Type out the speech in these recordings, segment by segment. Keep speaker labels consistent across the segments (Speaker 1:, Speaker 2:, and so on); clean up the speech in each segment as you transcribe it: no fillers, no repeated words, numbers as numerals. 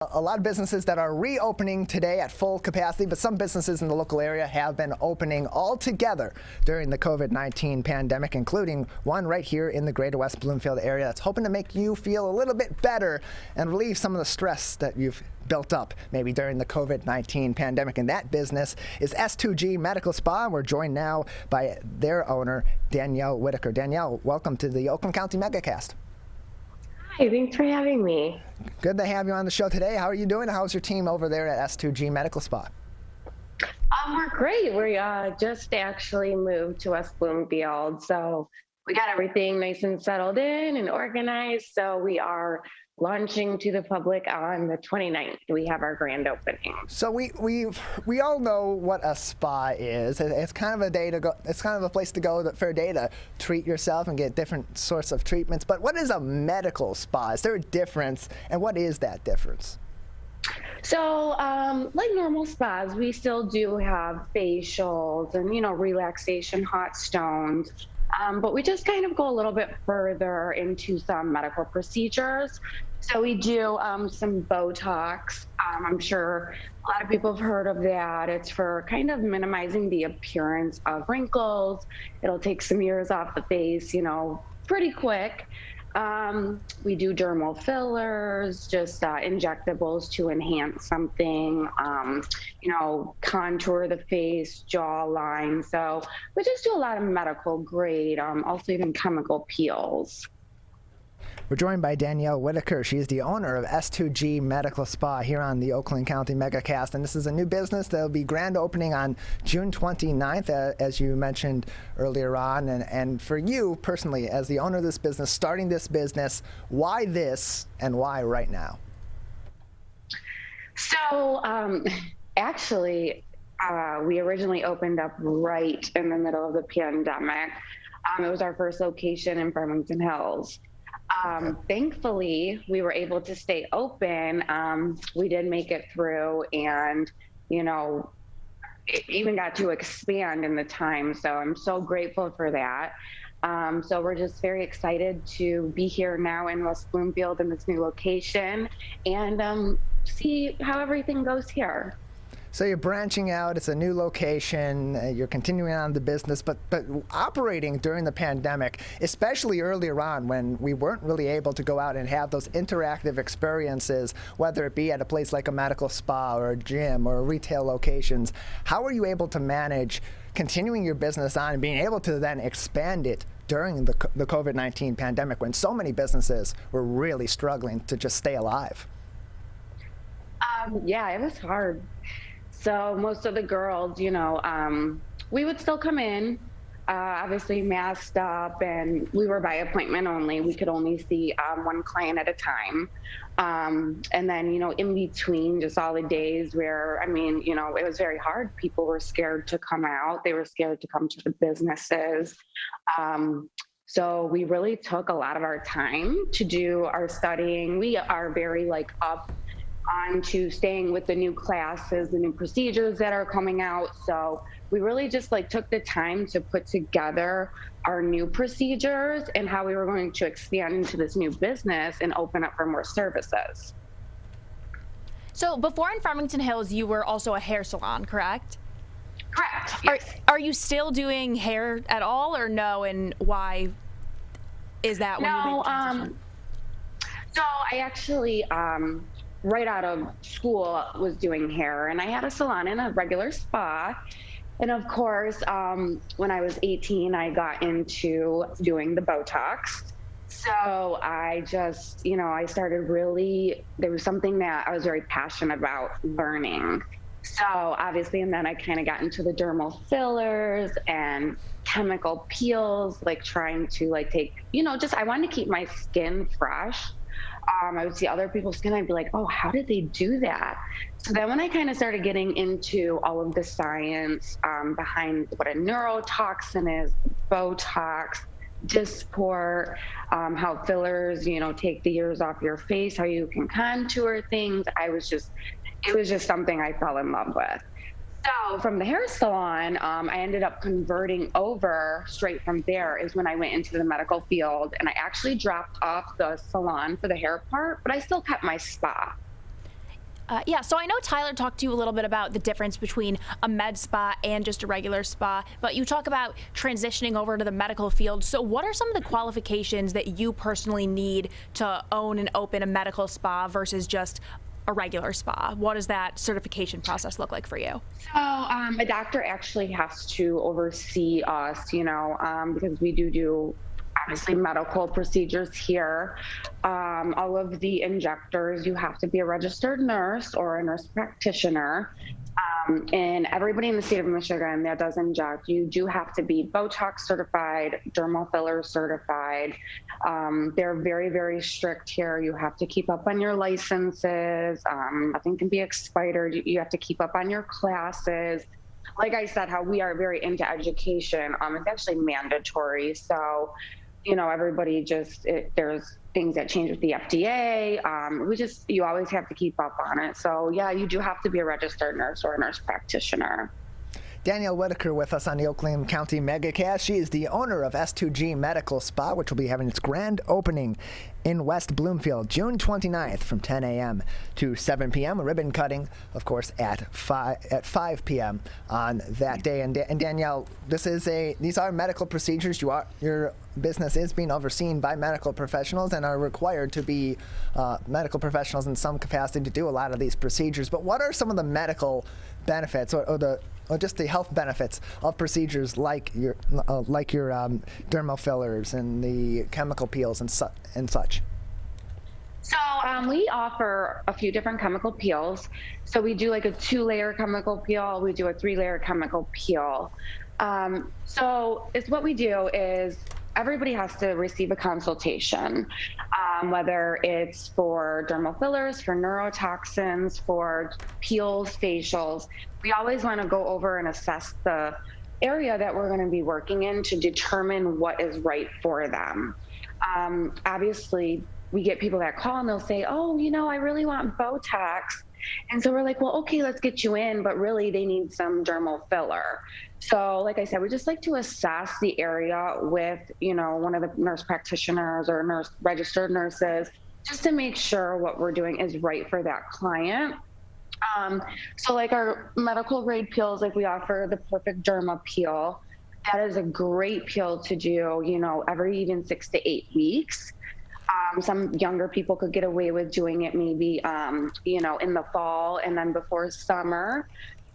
Speaker 1: A lot of businesses that are reopening today at full capacity, but some businesses in the local area have been opening altogether during the COVID-19 pandemic, including one right here in the greater West Bloomfield area that's hoping to make you feel a little bit better and relieve some of the stress that you've built up maybe during the COVID-19 pandemic. And that business is S2G Medical Spa. We're joined now by their owner, Danielle Whitaker. Danielle, welcome to the Oakland County Megacast.
Speaker 2: Hi, thanks for having me.
Speaker 1: Good to have you on the show today. How are you doing? How's your team over there at S2G Medical Spa?
Speaker 2: We're great. We just actually moved to West Bloomfield, so we got everything nice and settled in and organized. So we are launching to the public on the 29th. We have our grand opening.
Speaker 1: So we all know what a spa is. It's kind of a day to go. It's kind of a place to go for a day to treat yourself and get different sorts of treatments. But what is a medical spa? Is there a difference, and what is that difference?
Speaker 2: So, like normal spas, we still do have facials and, relaxation, hot stones. But we just kind of go a little bit further into some medical procedures. So we do some Botox. I'm sure a lot of people have heard of that. It's for kind of minimizing the appearance of wrinkles. It'll take some years off the face, pretty quick. We do dermal fillers, just injectables to enhance something, contour the face, jawline. So we just do a lot of medical grade, also even chemical peels.
Speaker 1: We're joined by Danielle Whitaker. She's the owner of S2G Medical Spa here on the Oakland County Megacast. And this is a new business that will be grand opening on June 29th, as you mentioned earlier on. And for you personally, as the owner of this business, starting this business, why this and why right now?
Speaker 2: So actually, we originally opened up right in the middle of the pandemic. It was our first location in Farmington Hills. Thankfully, we were able to stay open. We did make it through and, it even got to expand in the time. So I'm so grateful for that. So we're just very excited to be here now in West Bloomfield in this new location and see how everything goes here.
Speaker 1: So you're branching out, it's a new location, you're continuing on the business, but operating during the pandemic, especially earlier on when we weren't really able to go out and have those interactive experiences, whether it be at a place like a medical spa or a gym or retail locations, how were you able to manage continuing your business on and being able to then expand it during the COVID-19 pandemic when so many businesses were really struggling to just stay alive?
Speaker 2: Yeah, it was hard. So most of the girls, we would still come in, obviously masked up, and we were by appointment only. We could only see one client at a time. And then, in between, just all the days where, it was very hard. People were scared to come out. They were scared to come to the businesses. So we really took a lot of our time to do our studying. We are very up on to staying with the new classes, the new procedures that are coming out. So we really just took the time to put together our new procedures and how we were going to expand into this new business and open up for more services.
Speaker 3: So before in Farmington Hills, you were also a hair salon, correct?
Speaker 2: Correct. Yes.
Speaker 3: Are you still doing hair at all or no? And why is that when you made the transition?
Speaker 2: So I actually, right out of school was doing hair, and I had a salon and a regular spa. And of course, when I was 18, I got into doing the Botox. So I just, I started there was something that I was very passionate about learning. So obviously, and then I kind of got into the dermal fillers and chemical peels, trying to take, I wanted to keep my skin fresh. I would see other people's skin, I'd be like, oh, how did they do that? So then when I kind of started getting into all of the science behind what a neurotoxin is, Botox, Dysport, how fillers, take the years off your face, how you can contour things, it was just something I fell in love with. So from the hair salon, I ended up converting over straight from there is when I went into the medical field, and I actually dropped off the salon for the hair part, but I still kept my spa.
Speaker 3: Yeah, so I know Tyler talked to you a little bit about the difference between a med spa and just a regular spa, but you talk about transitioning over to the medical field. So what are some of the qualifications that you personally need to own and open a medical spa versus just a regular spa? What does that certification process look like for you?
Speaker 2: So a doctor actually has to oversee us, because we do obviously medical procedures here. All of the injectors, you have to be a registered nurse or a nurse practitioner. And everybody in the state of Michigan that does inject, you do have to be Botox certified, Dermal Filler certified. They're very, very strict here. You have to keep up on your licenses. Nothing can be expired. You have to keep up on your classes. Like I said, how we are very into education. It's actually mandatory. So, everybody there's things that change with the FDA. You always have to keep up on it. So yeah, you do have to be a registered nurse or a nurse practitioner.
Speaker 1: Danielle Whitaker with us on the Oakland County MegaCast. She is the owner of S2G Medical Spa, which will be having its grand opening in West Bloomfield, June 29th from 10 a.m. to 7 p.m. A ribbon cutting, of course, at 5 p.m. on that day. And Danielle, these are medical procedures. Your business is being overseen by medical professionals and are required to be medical professionals in some capacity to do a lot of these procedures. But what are some of the medical benefits or just the health benefits of procedures like your dermal fillers and the chemical peels and such?
Speaker 2: So we offer a few different chemical peels. So we do like a 2-layer chemical peel. We do a 3-layer chemical peel. So it's what we do is everybody has to receive a consultation, whether it's for dermal fillers, for neurotoxins, for peels, facials. We always want to go over and assess the area that we're going to be working in to determine what is right for them. Obviously, we get people that call and they'll say, oh, I really want Botox. And so we're like, well, okay, let's get you in, but really they need some dermal filler. So like I said, we just like to assess the area with, one of the nurse practitioners or registered nurses, just to make sure what we're doing is right for that client. So like our medical grade peels, like we offer the Perfect Derma Peel. That is a great peel to do, every even 6 to 8 weeks. Some younger people could get away with doing it maybe, in the fall and then before summer.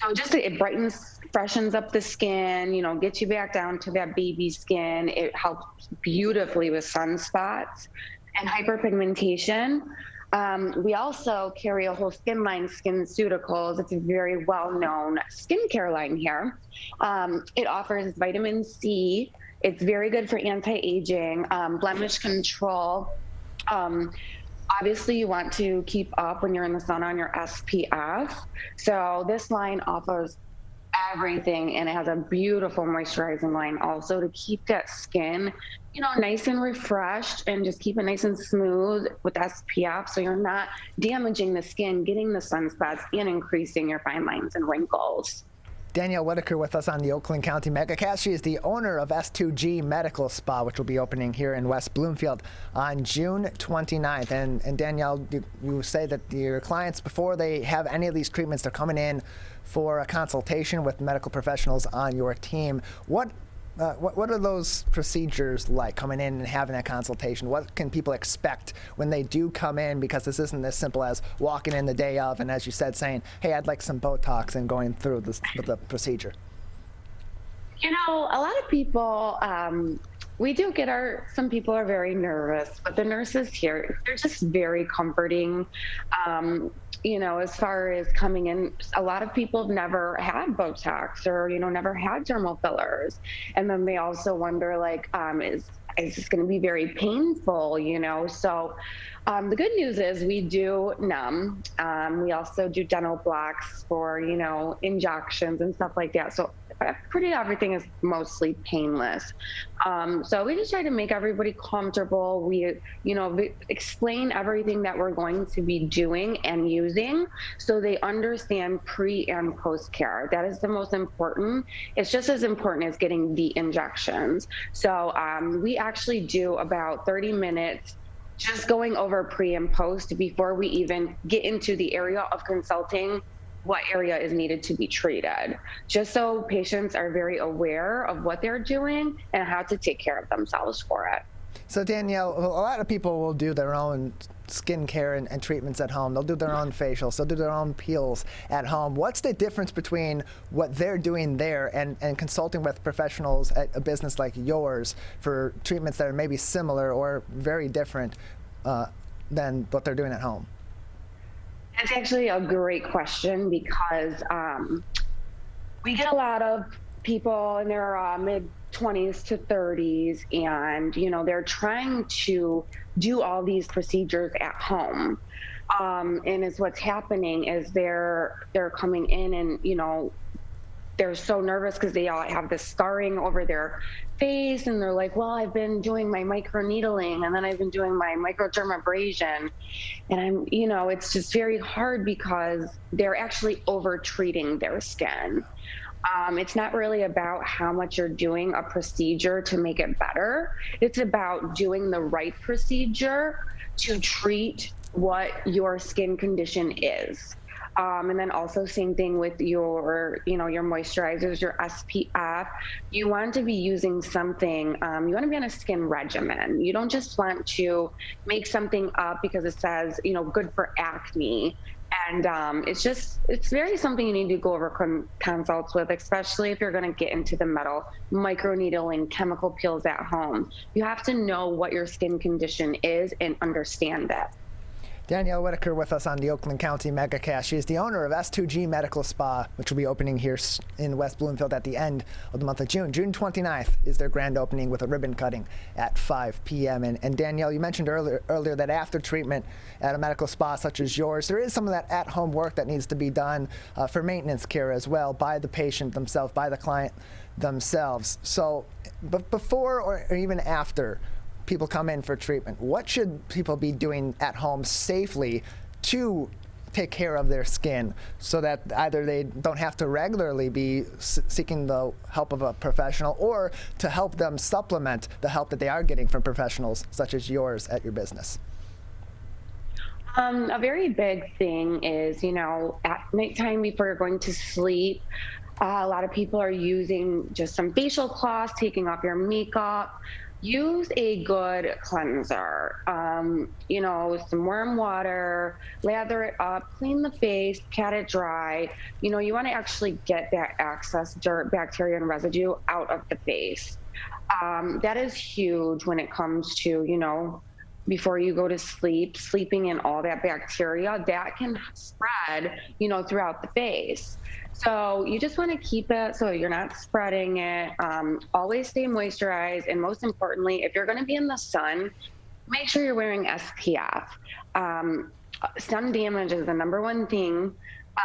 Speaker 2: So just it brightens, freshens up the skin, gets you back down to that baby skin. It helps beautifully with sunspots and hyperpigmentation. We also carry a whole skin line, Skinceuticals. It's a very well-known skincare line here. It offers vitamin C. It's very good for anti-aging, blemish control. Obviously, you want to keep up when you're in the sun on your SPF. So this line offers everything, and it has a beautiful moisturizing line also to keep that skin, nice and refreshed, and just keep it nice and smooth with SPF so you're not damaging the skin, getting the sunspots, and increasing your fine lines and wrinkles.
Speaker 1: Danielle Whitaker with us on the Oakland County MegaCast. She is the owner of S2G Medical Spa, which will be opening here in West Bloomfield on June 29th. And Danielle, you say that your clients, before they have any of these treatments, they're coming in for a consultation with medical professionals on your team. What are those procedures like, coming in and having that consultation? What can people expect when they do come in? Because this isn't as simple as walking in the day of and, as you said, saying, hey, I'd like some Botox, and going through the procedure.
Speaker 2: A lot of people, we do get some people are very nervous, but the nurses here, they're just very comforting. As far as coming in, a lot of people have never had Botox or, never had dermal fillers. And then they also wonder, like, is this going to be very painful, So the good news is we do numb. We also do dental blocks for, injections and stuff like that. So everything is mostly painless. So we just try to make everybody comfortable. We, explain everything that we're going to be doing and using so they understand pre and post care. That is the most important. It's just as important as getting the injections. So we actually do about 30 minutes just going over pre and post before we even get into the area of consulting what area is needed to be treated, just so patients are very aware of what they're doing and how to take care of themselves for it.
Speaker 1: So Danielle, a lot of people will do their own skincare and treatments at home. They'll do their own facials. They'll do their own peels at home. What's the difference between what they're doing there and consulting with professionals at a business like yours for treatments that are maybe similar or very different than what they're doing at home?
Speaker 2: That's actually a great question because we get a lot of people in their mid 20s to 30s, and they're trying to do all these procedures at home, and is what's happening is they're coming in and they're so nervous because they all have this scarring over their face, and they're like, well, I've been doing my microneedling and then I've been doing my microdermabrasion, and it's just very hard because they're actually over treating their skin. It's not really about how much you're doing a procedure to make it better. It's about doing the right procedure to treat what your skin condition is. And then also same thing with your moisturizers, your SPF. You want to be using something, you want to be on a skin regimen. You don't just want to make something up because it says, good for acne. And it's very something you need to go over consults with, especially if you're going to get into the metal microneedling, chemical peels at home. You have to know what your skin condition is and understand it.
Speaker 1: Danielle Whitaker with us on the Oakland County MegaCast. She is the owner of S2G Medical Spa, which will be opening here in West Bloomfield at the end of the month of June. June 29th is their grand opening with a ribbon cutting at 5 p.m. And Danielle, you mentioned earlier that after treatment at a medical spa such as yours, there is some of that at-home work that needs to be done for maintenance care as well by the patient themselves, by the client themselves. So before or even after people come in for treatment, what should people be doing at home safely to take care of their skin so that either they don't have to regularly be seeking the help of a professional or to help them supplement the help that they are getting from professionals such as yours at your business?
Speaker 2: A very big thing is, at nighttime before you're going to sleep, a lot of people are using just some facial cloths, taking off your makeup. Use a good cleanser, some warm water, lather it up, clean the face, pat it dry. You want to actually get that excess dirt, bacteria, and residue out of the face. That is huge when it comes to, before you go to sleep, sleeping in all that bacteria that can spread, throughout the face. So you just want to keep it so you're not spreading it. Always stay moisturized. And most importantly, if you're going to be in the sun, make sure you're wearing SPF. Sun damage is the number one thing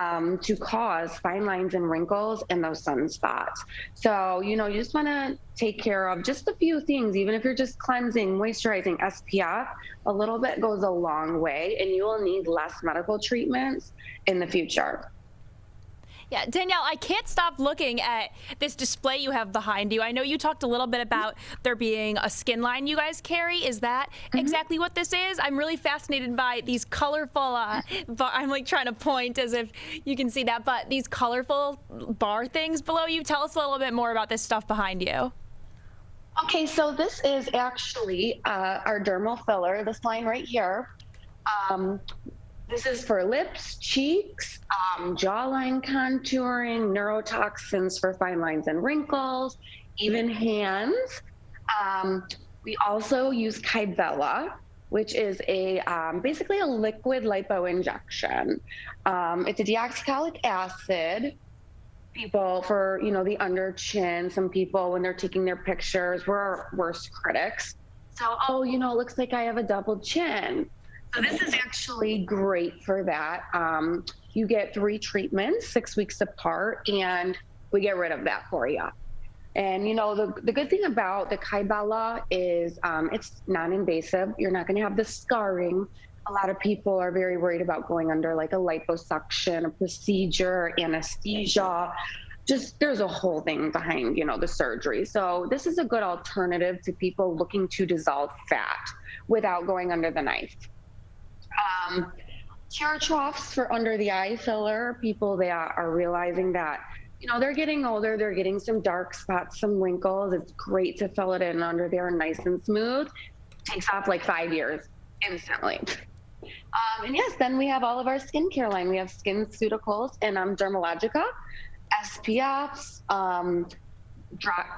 Speaker 2: to cause fine lines and wrinkles and those sunspots. So, you just want to take care of just a few things. Even if you're just cleansing, moisturizing, SPF, a little bit goes a long way, and you will need less medical treatments in the future.
Speaker 3: Yeah, Danielle, I can't stop looking at this display you have behind you. I know you talked a little bit about there being a skin line you guys carry. Is that exactly what this is? I'm really fascinated by these colorful, but I'm like trying to point as if you can see that, but these colorful bar things below you. Tell us a little bit more about this stuff behind you.
Speaker 2: Okay, so this is actually our Dermal Filler, this line right here. This is for lips, cheeks, jawline contouring, neurotoxins for fine lines and wrinkles, even hands. We also use Kybella, which is basically a liquid lipo injection. It's a deoxycholic acid. People for, the under chin, some people when they're taking their pictures, we're our worst critics. So, it looks like I have a double chin. So this is actually great for that. You get 3 treatments, 6 weeks apart, and we get rid of that for you. And the good thing about the Kybella is it's non-invasive. You're not going to have the scarring. A lot of people are very worried about going under like a liposuction, a procedure, anesthesia. just there's a whole thing behind, the surgery. So this is a good alternative to people looking to dissolve fat without going under the knife. Tear troughs for under the eye filler, people they are realizing that, they're getting older, they're getting some dark spots, some wrinkles. It's great to fill it in under there nice and smooth. Takes off like 5 years instantly. And yes, then we have all of our skincare line. We have Skinceuticals and Dermalogica, SPFs,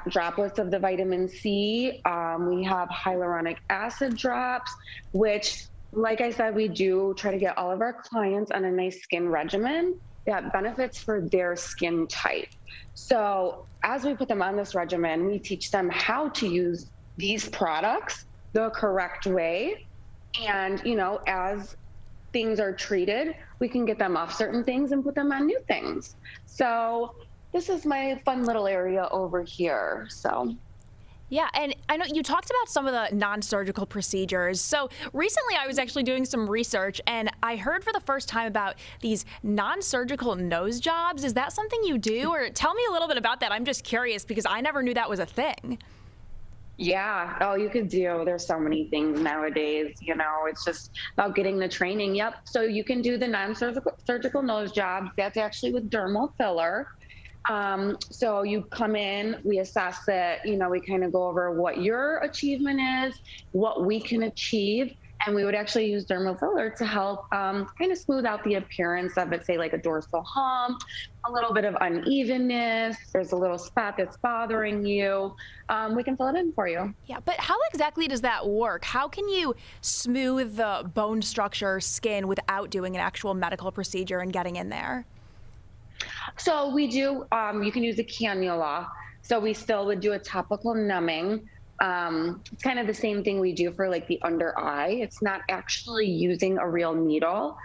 Speaker 2: droplets of the vitamin C. We have hyaluronic acid drops, which, like I said, we do try to get all of our clients on a nice skin regimen that benefits for their skin type. So as we put them on this regimen, we teach them how to use these products the correct way. And, as things are treated, we can get them off certain things and put them on new things. So this is my fun little area over here. So.
Speaker 3: Yeah, and I know you talked about some of the non-surgical procedures. So recently I was actually doing some research and I heard for the first time about these non-surgical nose jobs. Is that something you do? Or tell me a little bit about that. I'm just curious because I never knew that was a thing.
Speaker 2: Yeah. Oh, you could do. There's so many things nowadays. It's just about getting the training. Yep. So you can do the non-surgical nose jobs. That's actually with Dermal Filler. So you come in, we assess it, we kind of go over what your achievement is, what we can achieve. And we would actually use Dermal Filler to help kind of smooth out the appearance of it, say like a dorsal hump, a little bit of unevenness, there's a little spot that's bothering you. We can fill it in for you.
Speaker 3: Yeah, but how exactly does that work? How can you smooth the bone structure, skin, without doing an actual medical procedure and getting in there?
Speaker 2: So we do, you can use a cannula. So we still would do a topical numbing. It's kind of the same thing we do for like the under eye. It's not actually using a real needle.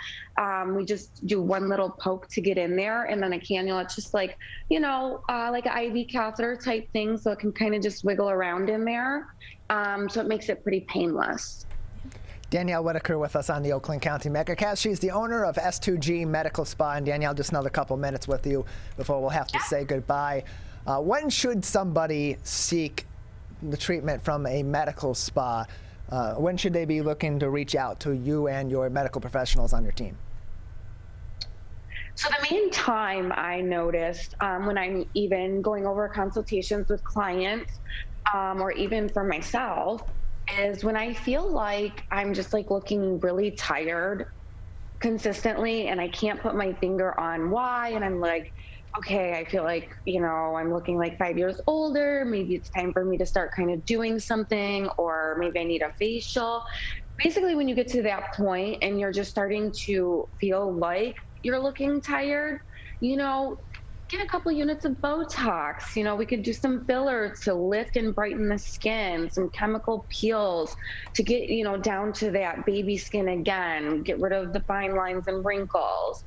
Speaker 2: We just do one little poke to get in there, and then a cannula. It's just like, like an IV catheter type thing. So it can kind of just wiggle around in there. So it makes it pretty painless.
Speaker 1: Danielle Whitaker with us on the Oakland County MegaCast. She's the owner of S2G Medical Spa. And Danielle, just another couple minutes with you before we'll have to say goodbye. When should somebody seek the treatment from a medical spa? When should they be looking to reach out to you and your medical professionals on your team?
Speaker 2: So the main time I noticed when I'm even going over consultations with clients or even for myself is when I feel like I'm just like looking really tired consistently and I can't put my finger on why. And I'm like, okay, I feel like, I'm looking like 5 years older. Maybe it's time for me to start kind of doing something, or maybe I need a facial. Basically, when you get to that point and you're just starting to feel like you're looking tired, get a couple units of Botox. We could do some filler to lift and brighten the skin, some chemical peels to get, down to that baby skin again, get rid of the fine lines and wrinkles.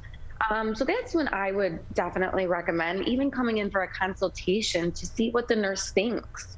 Speaker 2: So that's when I would definitely recommend even coming in for a consultation to see what the nurse thinks.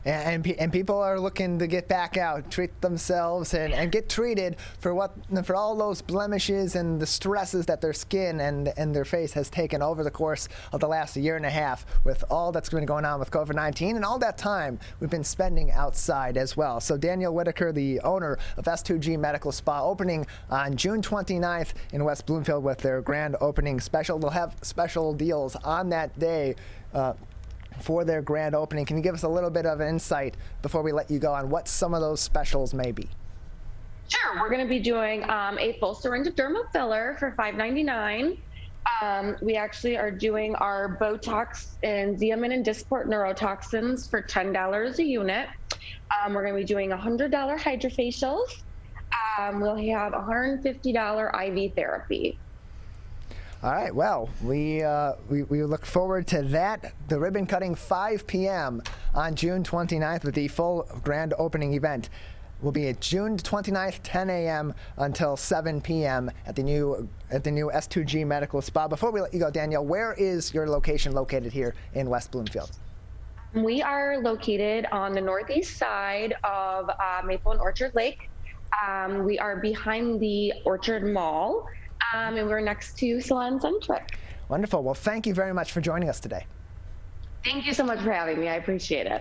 Speaker 1: And people are looking to get back out, treat themselves, and get treated for all those blemishes and the stresses that their skin and their face has taken over the course of the last year and a half with all that's been going on with COVID-19 and all that time we've been spending outside as well. So Danielle Whitaker, the owner of S2G Medical Spa, opening on June 29th in West Bloomfield with their grand opening special. They'll have special deals on that day for their grand opening. Can you give us a little bit of an insight before we let you go on what some of those specials may be?
Speaker 2: Sure. We're going to be doing a full syringe of Derma Filler for $5.99. We actually are doing our Botox and Xeomin and Dysport neurotoxins for $10 a unit. We're going to be doing $100 hydrofacials. We'll have $150 IV therapy.
Speaker 1: All right, well, we look forward to that. The ribbon cutting 5 p.m. on June 29th with the full grand opening event will be at June 29th, 10 a.m. until 7 p.m. at the new S2G Medical Spa. Before we let you go, Danielle, where is your location located here in West Bloomfield?
Speaker 2: We are located on the northeast side of Maple and Orchard Lake. We are behind the Orchard Mall. And we're next to Salon Centric.
Speaker 1: Wonderful. Well, thank you very much for joining us today.
Speaker 2: Thank you so much for having me. I appreciate it.